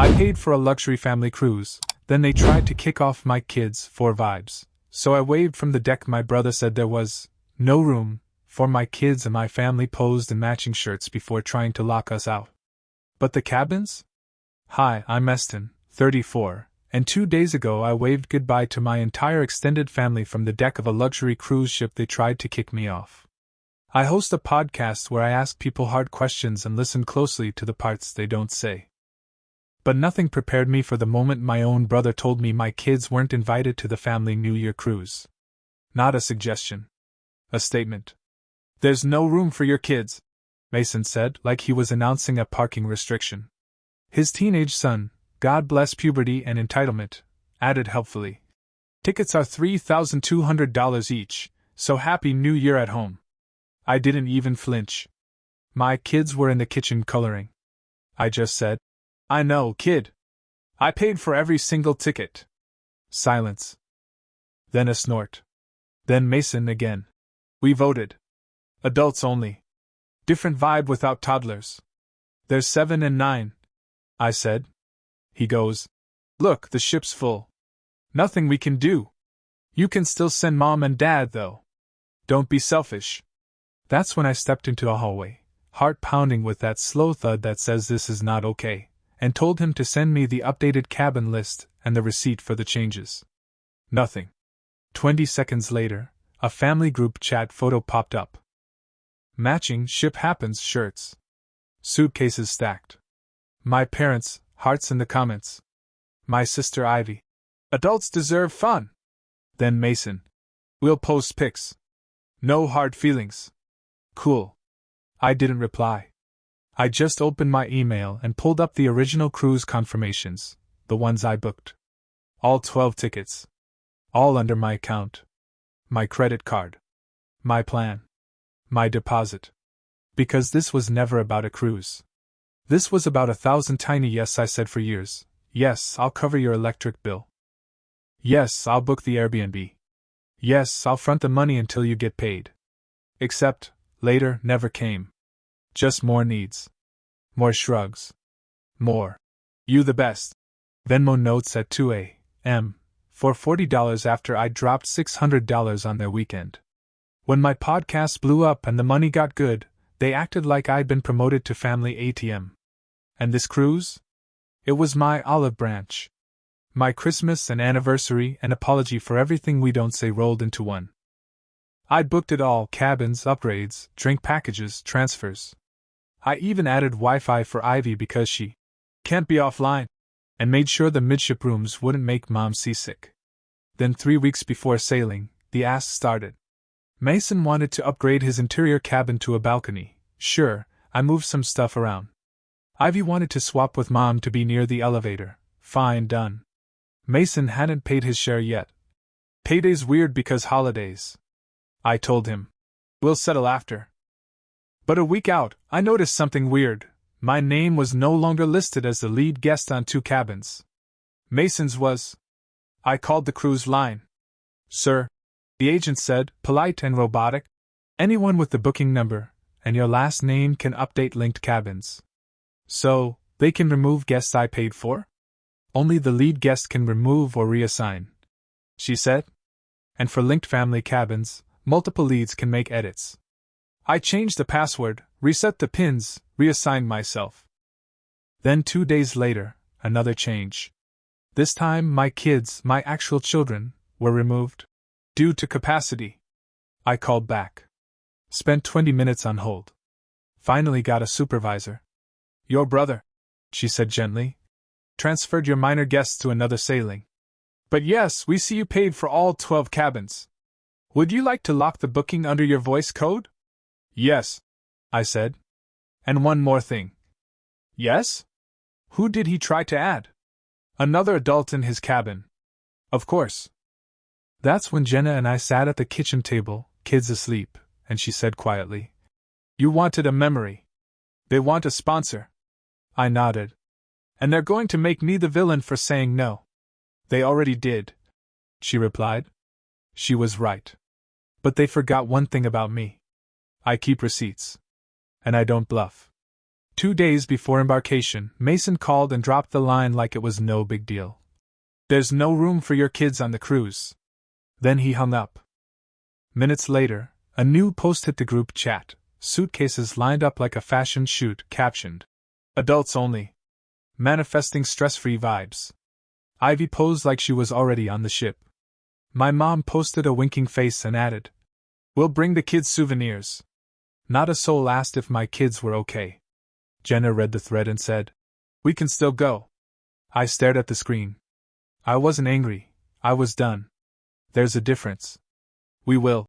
I paid for a luxury family cruise, then they tried to kick off my kids for vibes, so I waved from the deck. My brother said there was no room for my kids and my family posed in matching shirts before trying to lock us out. But the cabins? Hi, I'm Eston, 34, and 2 days ago I waved goodbye to my entire extended family from the deck of a luxury cruise ship. They tried to kick me off. I host a podcast where I ask people hard questions and listen closely to the parts they don't say. But nothing prepared me for the moment my own brother told me my kids weren't invited to the family New Year cruise. Not a suggestion. A statement. There's no room for your kids, Mason said, like he was announcing a parking restriction. His teenage son, God bless puberty and entitlement, added helpfully. Tickets are $3,200 each, so Happy New Year at home. I didn't even flinch. My kids were in the kitchen coloring. I just said, I know, kid. I paid for every single ticket. Silence. Then a snort. Then Mason again. We voted. Adults only. Different vibe without toddlers. There's 7 and 9. I said. He goes, look, the ship's full. Nothing we can do. You can still send mom and dad, though. Don't be selfish. That's when I stepped into a hallway, heart pounding with that slow thud that says this is not okay, and told him to send me the updated cabin list and the receipt for the changes. Nothing. 20 seconds later, a family group chat photo popped up. Matching ship happens shirts. Suitcases stacked. My parents, hearts in the comments. My sister Ivy. Adults deserve fun. Then Mason. We'll post pics. No hard feelings. Cool. I didn't reply. I just opened my email and pulled up the original cruise confirmations, the ones I booked. All 12 tickets. All under my account. My credit card. My plan. My deposit. Because this was never about a cruise. This was about 1,000 tiny yes I said for years. Yes, I'll cover your electric bill. Yes, I'll book the Airbnb. Yes, I'll front the money until you get paid. Except, later never came. Just more needs. More shrugs. More. You the best. Venmo notes at 2 a.m. for $40 after I dropped $600 on their weekend. When my podcast blew up and the money got good, they acted like I'd been promoted to family ATM. And this cruise? It was my olive branch. My Christmas and anniversary and apology for everything we don't say rolled into one. I'd booked it all: cabins, upgrades, drink packages, transfers. I even added Wi-Fi for Ivy because she can't be offline, and made sure the midship rooms wouldn't make Mom seasick. Then 3 weeks before sailing, the ask started. Mason wanted to upgrade his interior cabin to a balcony. Sure, I moved some stuff around. Ivy wanted to swap with Mom to be near the elevator. Fine, done. Mason hadn't paid his share yet. Payday's weird because holidays. I told him. We'll settle after. But a week out, I noticed something weird. My name was no longer listed as the lead guest on 2 cabins. Mason's was. I called the cruise line. Sir, the agent said, polite and robotic, anyone with the booking number and your last name can update linked cabins. So, they can remove guests I paid for? Only the lead guest can remove or reassign, she said. And for linked family cabins, multiple leads can make edits. I changed the password, reset the pins, reassigned myself. Then 2 days later, another change. This time my kids, my actual children, were removed. Due to capacity. I called back. Spent 20 minutes on hold. Finally got a supervisor. Your brother, she said gently, transferred your minor guests to another sailing. But yes, we see you paid for all 12 cabins. Would you like to lock the booking under your voice code? Yes, I said. And one more thing. Yes? Who did he try to add? Another adult in his cabin. Of course. That's when Jenna and I sat at the kitchen table, kids asleep, and she said quietly, You wanted a memory. They want a sponsor. I nodded. And they're going to make me the villain for saying no. They already did, she replied. She was right. But they forgot one thing about me. I keep receipts. And I don't bluff. 2 days before embarkation, Mason called and dropped the line like it was no big deal. "There's no room for your kids on the cruise." Then he hung up. Minutes later, a new post hit the group chat, suitcases lined up like a fashion shoot, captioned, "Adults only. Manifesting stress-free vibes." Ivy posed like she was already on the ship. My mom posted a winking face and added, "We'll bring the kids souvenirs." Not a soul asked if my kids were okay. Jenna read the thread and said, "We can still go." I stared at the screen. I wasn't angry, I was done. "There's a difference. We will,"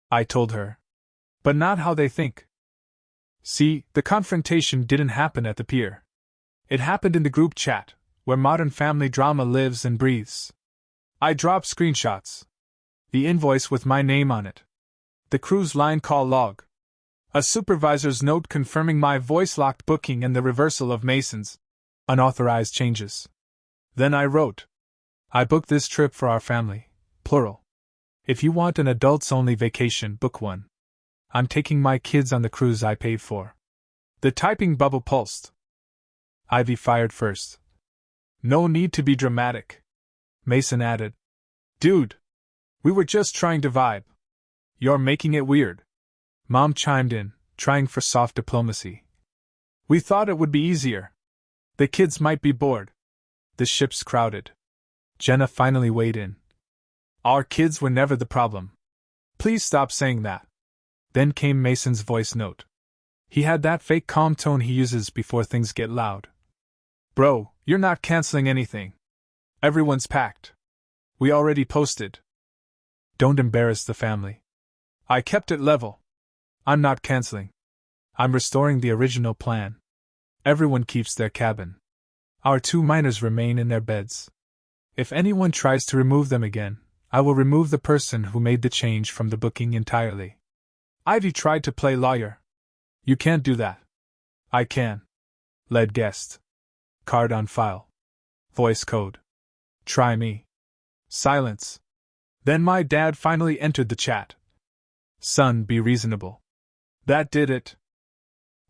I told her. "But not how they think." See, the confrontation didn't happen at the pier. It happened in the group chat, where modern family drama lives and breathes. I dropped screenshots. The invoice with my name on it. The cruise line call log. A supervisor's note confirming my voice-locked booking and the reversal of Mason's unauthorized changes. Then I wrote, "I booked this trip for our family, plural. If you want an adults-only vacation, book one. I'm taking my kids on the cruise I paid for." The typing bubble pulsed. Ivy fired first. "No need to be dramatic." Mason added, "Dude, we were just trying to vibe. You're making it weird." Mom chimed in, trying for soft diplomacy. "We thought it would be easier. The kids might be bored. The ship's crowded." Jenna finally weighed in. "Our kids were never the problem. Please stop saying that." Then came Mason's voice note. He had that fake calm tone he uses before things get loud. "Bro, you're not canceling anything. Everyone's packed. We already posted. Don't embarrass the family." I kept it level. "I'm not canceling. I'm restoring the original plan. Everyone keeps their cabin. Our 2 minors remain in their beds. If anyone tries to remove them again, I will remove the person who made the change from the booking entirely." Ivy tried to play lawyer. "You can't do that." "I can. Lead guest. Card on file. Voice code. Try me." Silence. Then my dad finally entered the chat. "Son, be reasonable." That did it.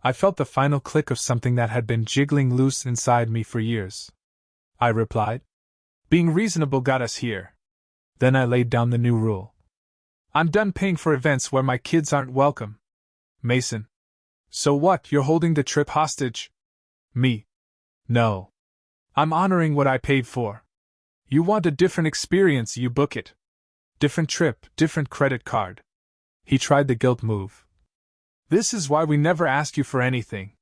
I felt the final click of something that had been jiggling loose inside me for years. I replied, "Being reasonable got us here." Then I laid down the new rule. "I'm done paying for events where my kids aren't welcome." Mason. "So what, you're holding the trip hostage?" Me. "No. I'm honoring what I paid for. You want a different experience, you book it. Different trip, different credit card." He tried the guilt move. "This is why we never ask you for anything."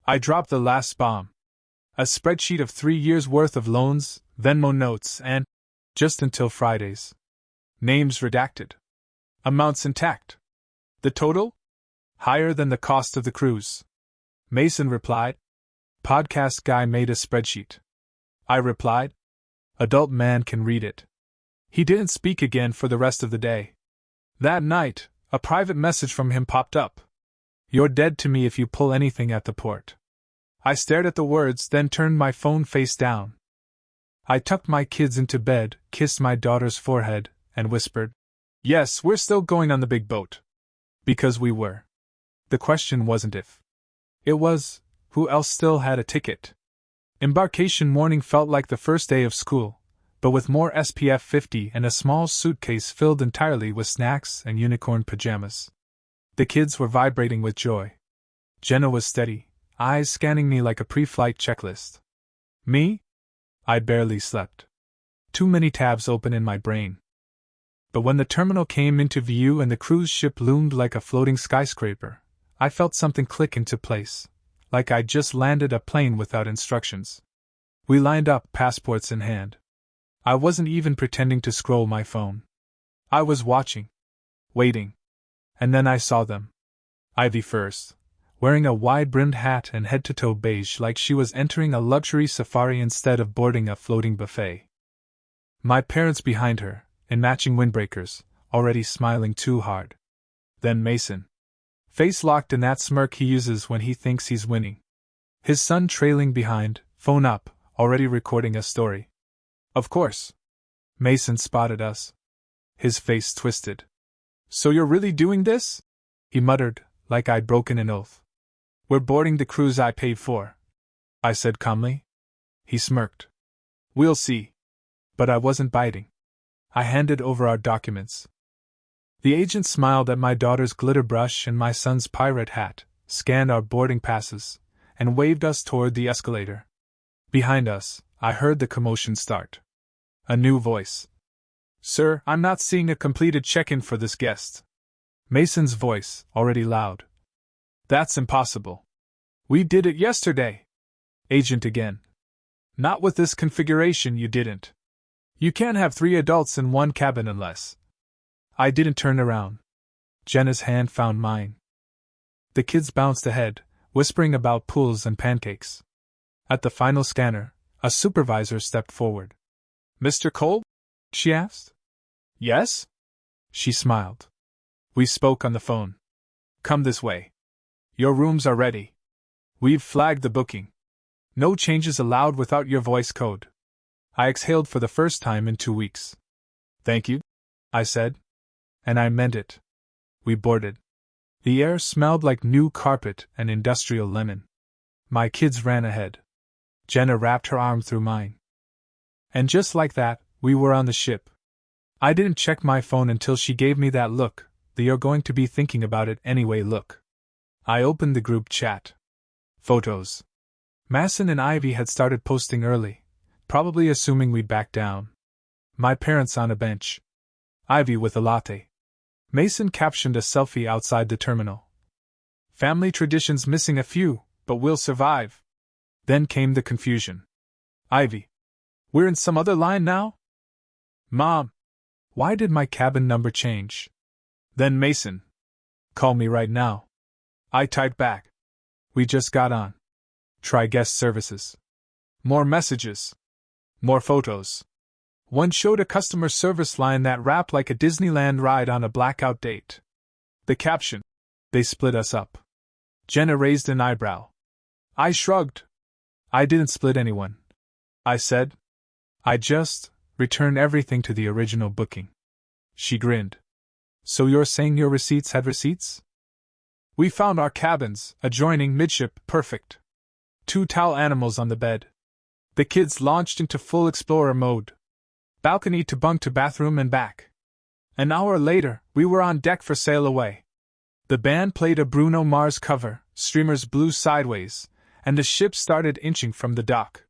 I dropped the last bomb. A spreadsheet of 3 years' worth of loans, Venmo notes, and just until Fridays. Names redacted. Amounts intact. The total? Higher than the cost of the cruise. Mason replied, "Podcast guy made a spreadsheet." I replied, "Adult man can read it." He didn't speak again for the rest of the day. That night, a private message from him popped up. "You're dead to me if you pull anything at the port." I stared at the words, then turned my phone face down. I tucked my kids into bed, kissed my daughter's forehead, and whispered, "Yes, we're still going on the big boat." Because we were. The question wasn't if. It was, who else still had a ticket? Embarkation morning felt like the first day of school, but with more SPF 50 and a small suitcase filled entirely with snacks and unicorn pajamas. The kids were vibrating with joy. Jenna was steady, eyes scanning me like a pre-flight checklist. Me? I barely slept. Too many tabs open in my brain. But when the terminal came into view and the cruise ship loomed like a floating skyscraper, I felt something click into place, like I'd just landed a plane without instructions. We lined up, passports in hand. I wasn't even pretending to scroll my phone. I was watching. Waiting. And then I saw them. Ivy first, wearing a wide-brimmed hat and head-to-toe beige like she was entering a luxury safari instead of boarding a floating buffet. My parents behind her, in matching windbreakers, already smiling too hard. Then Mason. Face locked in that smirk he uses when he thinks he's winning. His son trailing behind, phone up, already recording a story. Of course. Mason spotted us. His face twisted. "So you're really doing this?" he muttered, like I'd broken an oath. We're boarding the cruise I paid for, I said calmly. He smirked. We'll see. But I wasn't biting. I handed over our documents. The agent smiled at my daughter's glitter brush and my son's pirate hat, scanned our boarding passes, and waved us toward the escalator. Behind us, I heard the commotion start. A new voice. Sir, I'm not seeing a completed check-in for this guest. Mason's voice, already loud. That's impossible. We did it yesterday. Agent again. Not with this configuration, you didn't. You can't have 3 adults in one cabin unless. I didn't turn around. Jenna's hand found mine. The kids bounced ahead, whispering about pools and pancakes. At the final scanner, a supervisor stepped forward. Mr. Cole? She asked. Yes? She smiled. We spoke on the phone. Come this way. Your rooms are ready. We've flagged the booking. No changes allowed without your voice code. I exhaled for the first time in 2 weeks. Thank you, I said. And I meant it. We boarded. The air smelled like new carpet and industrial lemon. My kids ran ahead. Jenna wrapped her arm through mine. And just like that, we were on the ship. I didn't check my phone until she gave me that look, the "you're going to be thinking about it anyway" look. I opened the group chat. Photos. Mason and Ivy had started posting early, probably assuming we'd back down. My parents on a bench. Ivy with a latte. Mason captioned a selfie outside the terminal. Family traditions missing a few, but we'll survive. Then came the confusion. Ivy. We're in some other line now? Mom. Why did my cabin number change? Then Mason. Call me right now. I typed back. We just got on. Try guest services. More messages. More photos. One showed a customer service line that rapped like a Disneyland ride on a blackout date. The caption. They split us up. Jenna raised an eyebrow. I shrugged. I didn't split anyone. I said. I just returned everything to the original booking. She grinned. So you're saying your receipts had receipts? We found our cabins, adjoining midship, perfect. 2 towel animals on the bed. The kids launched into full explorer mode. Balcony to bunk to bathroom and back. An hour later, we were on deck for sail away. The band played a Bruno Mars cover, streamers blew sideways, and the ship started inching from the dock.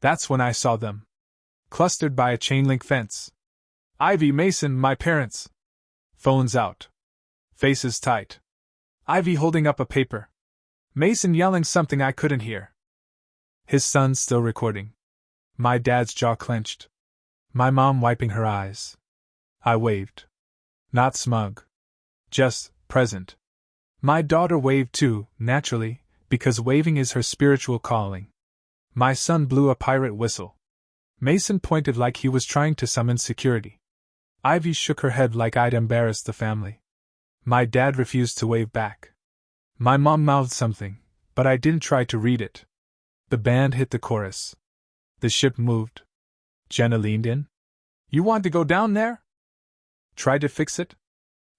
That's when I saw them. Clustered by a chain-link fence. Ivy, Mason, my parents. Phones out. Faces tight. Ivy holding up a paper. Mason yelling something I couldn't hear. His son still recording. My dad's jaw clenched. My mom wiping her eyes. I waved. Not smug. Just present. My daughter waved too, naturally, because waving is her spiritual calling. My son blew a pirate whistle. Mason pointed like he was trying to summon security. Ivy shook her head like I'd embarrassed the family. My dad refused to wave back. My mom mouthed something, but I didn't try to read it. The band hit the chorus. The ship moved. Jenna leaned in. You want to go down there? Try to fix it?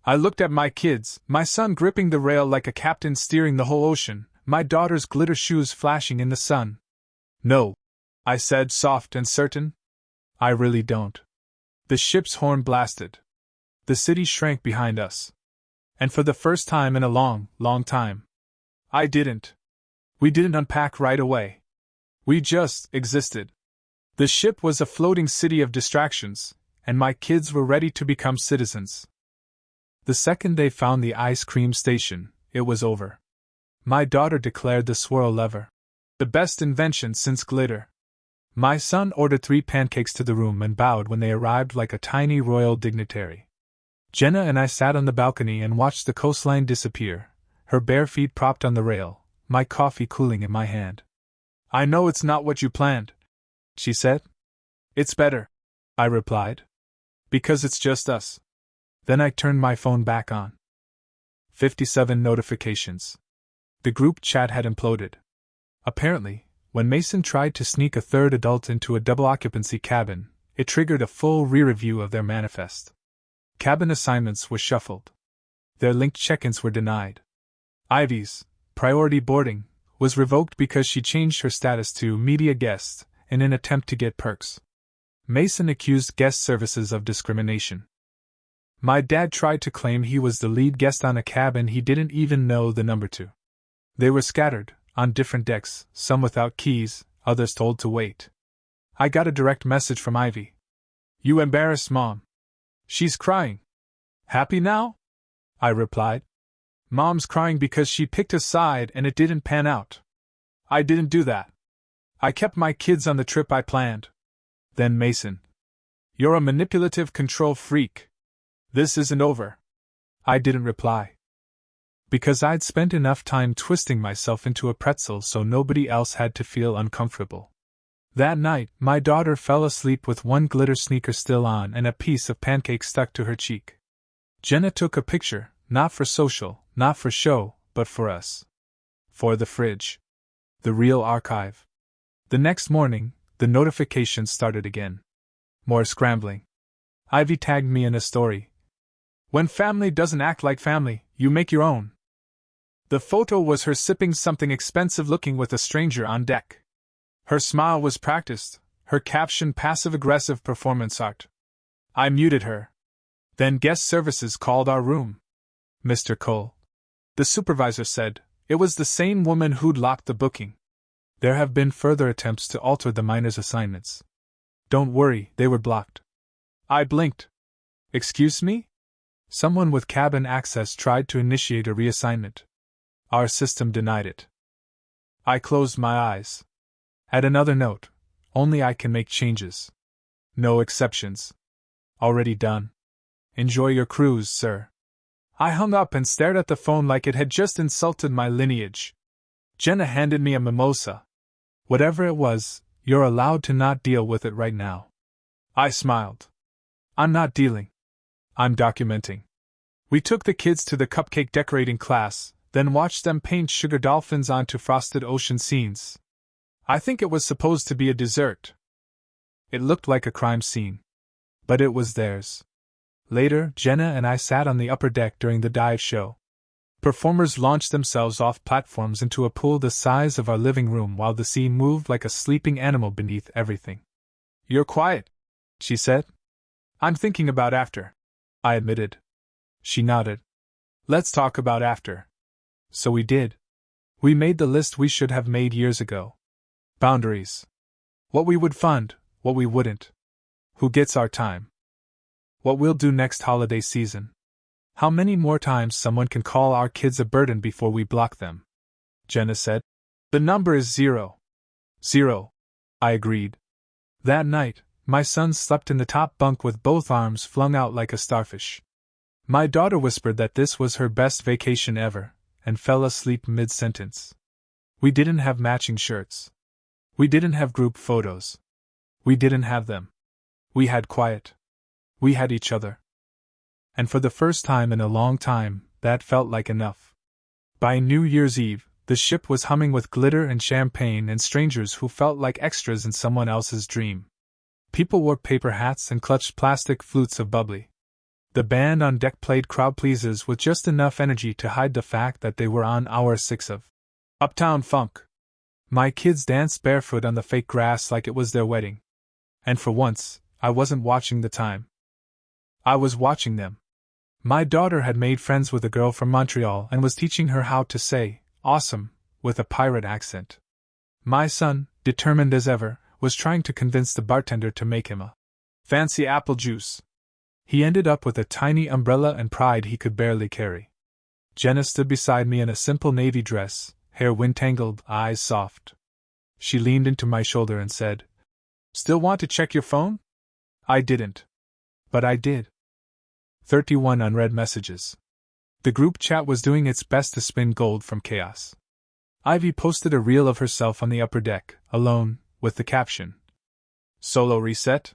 I looked at my kids, my son gripping the rail like a captain steering the whole ocean, my daughter's glitter shoes flashing in the sun. No, I said, soft and certain. I really don't. The ship's horn blasted. The city shrank behind us. And for the first time in a long, long time. I didn't. We didn't unpack right away. We just existed. The ship was a floating city of distractions, and my kids were ready to become citizens. The second they found the ice cream station, it was over. My daughter declared the swirl lever the best invention since glitter. My son ordered 3 pancakes to the room and bowed when they arrived like a tiny royal dignitary. Jenna and I sat on the balcony and watched the coastline disappear, her bare feet propped on the rail, my coffee cooling in my hand. I know it's not what you planned, she said. It's better, I replied. Because it's just us. Then I turned my phone back on. 57 notifications. The group chat had imploded. Apparently, when Mason tried to sneak a 3rd adult into a double-occupancy cabin, it triggered a full re-review of their manifest. Cabin assignments were shuffled. Their linked check-ins were denied. Ivy's priority boarding, was revoked because she changed her status to media guest in an attempt to get perks. Mason accused guest services of discrimination. My dad tried to claim he was the lead guest on a cab and he didn't even know the number to. They were scattered, on different decks, some without keys, others told to wait. I got a direct message from Ivy. "You embarrassed Mom. She's crying." "Happy now?" I replied. "Mom's crying because she picked a side and it didn't pan out. I didn't do that. I kept my kids on the trip I planned." Then Mason. "You're a manipulative control freak. This isn't over." I didn't reply. Because I'd spent enough time twisting myself into a pretzel so nobody else had to feel uncomfortable. That night, my daughter fell asleep with one glitter sneaker still on and a piece of pancake stuck to her cheek. Jenna took a picture, not for social, not for show, but for us. For the fridge. The real archive. The next morning, the notifications started again. More scrambling. Ivy tagged me in a story. "When family doesn't act like family, you make your own." The photo was her sipping something expensive looking with a stranger on deck. Her smile was practiced, her caption passive-aggressive performance art. I muted her. Then guest services called our room. "Mr. Cole." The supervisor said, it was the same woman who'd locked the booking. "There have been further attempts to alter the minors' assignments. Don't worry, they were blocked." I blinked. "Excuse me?" Someone with cabin access tried to initiate a reassignment. Our system denied it. I closed my eyes. Add another note. Only I can make changes. No exceptions. Already done. Enjoy your cruise, sir. I hung up and stared at the phone like it had just insulted my lineage. Jenna handed me a mimosa. "Whatever it was, you're allowed to not deal with it right now." I smiled. "I'm not dealing. I'm documenting." We took the kids to the cupcake decorating class, then watched them paint sugar dolphins onto frosted ocean scenes. I think it was supposed to be a dessert. It looked like a crime scene. But it was theirs. Later, Jenna and I sat on the upper deck during the dive show. Performers launched themselves off platforms into a pool the size of our living room while the sea moved like a sleeping animal beneath everything. "You're quiet," she said. "I'm thinking about after," I admitted. She nodded. "Let's talk about after." So we did. We made the list we should have made years ago. Boundaries. What we would fund, what we wouldn't. Who gets our time. What we'll do next holiday season. How many more times someone can call our kids a burden before we block them. Jenna said. "The number is 0. 0. I agreed. That night, my son slept in the top bunk with both arms flung out like a starfish. My daughter whispered that this was her best vacation ever, and fell asleep mid-sentence. We didn't have matching shirts. We didn't have group photos. We didn't have them. We had quiet. We had each other. And for the first time in a long time, that felt like enough. By New Year's Eve, the ship was humming with glitter and champagne and strangers who felt like extras in someone else's dream. People wore paper hats and clutched plastic flutes of bubbly. The band on deck played crowd pleasers with just enough energy to hide the fact that they were on hour 6 of Uptown Funk. My kids danced barefoot on the fake grass like it was their wedding. And for once, I wasn't watching the time. I was watching them. My daughter had made friends with a girl from Montreal and was teaching her how to say, "awesome," with a pirate accent. My son, determined as ever, was trying to convince the bartender to make him a fancy apple juice. He ended up with a tiny umbrella and pride he could barely carry. Jenna stood beside me in a simple navy dress, hair wind-tangled, eyes soft. She leaned into my shoulder and said, "Still want to check your phone?" I didn't. But I did. 31 unread messages. The group chat was doing its best to spin gold from chaos. Ivy posted a reel of herself on the upper deck, alone, with the caption, "Solo reset?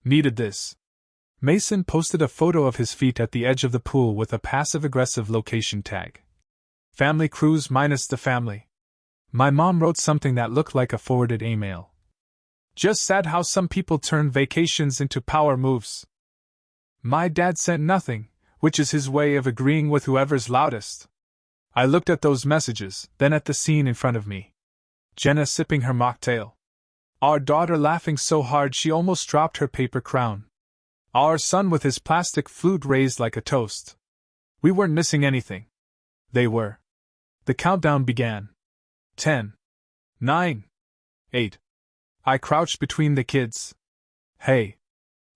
Needed this." Mason posted a photo of his feet at the edge of the pool with a passive-aggressive location tag. "Family cruise minus the family." My mom wrote something that looked like a forwarded email. "Just sad how some people turn vacations into power moves." My dad sent nothing, which is his way of agreeing with whoever's loudest. I looked at those messages, then at the scene in front of me. Jenna sipping her mocktail. Our daughter laughing so hard she almost dropped her paper crown. Our son with his plastic flute raised like a toast. We weren't missing anything. They were. The countdown began. 10. 9. 8. I crouched between the kids. Hey.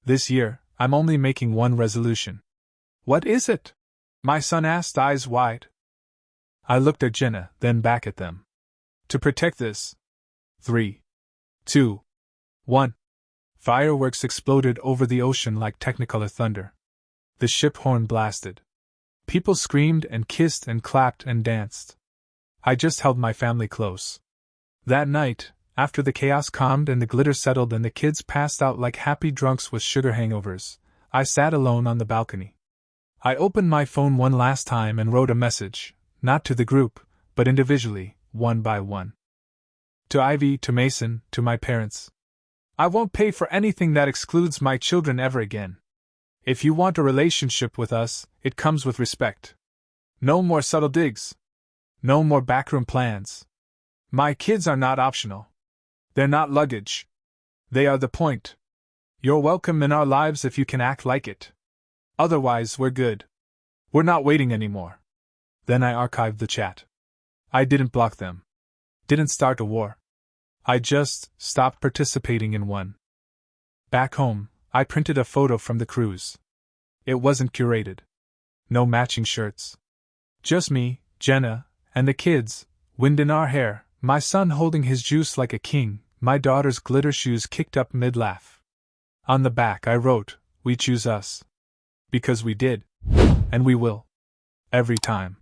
This year, I'm only making one resolution. What is it? My son asked, eyes wide. I looked at Jenna, then back at them. To protect this. 3. 2. 1. Fireworks exploded over the ocean like Technicolor thunder. The ship horn blasted. People screamed and kissed and clapped and danced. I just held my family close. That night, after the chaos calmed and the glitter settled and the kids passed out like happy drunks with sugar hangovers, I sat alone on the balcony. I opened my phone one last time and wrote a message, not to the group, but individually, one by one. To Ivy, to Mason, to my parents. I won't pay for anything that excludes my children ever again. If you want a relationship with us, it comes with respect. No more subtle digs. No more backroom plans. My kids are not optional. They're not luggage. They are the point. You're welcome in our lives if you can act like it. Otherwise, we're good. We're not waiting anymore. Then I archived the chat. I didn't block them. Didn't start a war. I just stopped participating in one. Back home, I printed a photo from the cruise. It wasn't curated. No matching shirts. Just me, Jenna, and the kids, wind in our hair, my son holding his juice like a king, my daughter's glitter shoes kicked up mid-laugh. On the back I wrote, "We choose us." Because we did. And we will. Every time.